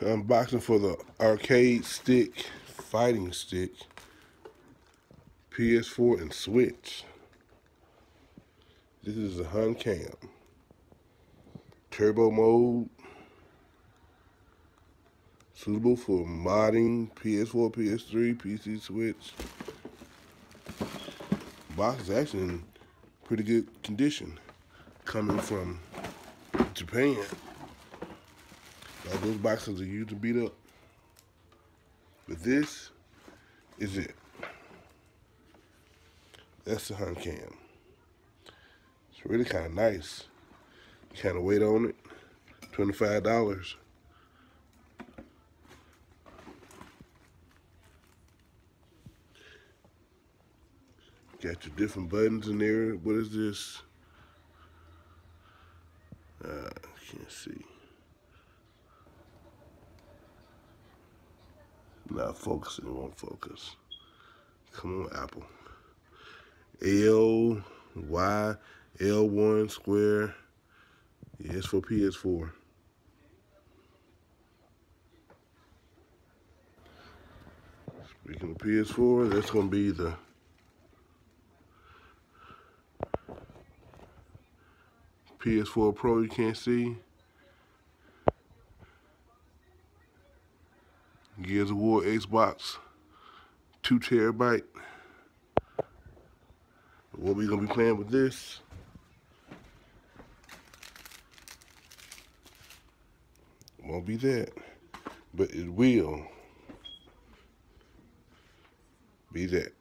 Unboxing for the arcade stick, fighting stick, PS4 and Switch. This is a Honcam. Turbo mode. Suitable for modding PS4, PS3, PC, Switch. Box is actually in pretty good condition. Coming from Japan. Like those boxes are used to beat up. But this is it. That's the Honcam. It's really kind of nice. Kind of weight on it. $25. Got your different buttons in there. What is this? Can't see. Not focusing, it won't focus. Come on, Apple. L, Y, L1, square. Yeah, it's for PS4. Speaking of PS4, that's going to be the PS4 Pro you can't see. Gears of War Xbox 2 terabyte. What we gonna be playing with this? Won't be that, but it will be that.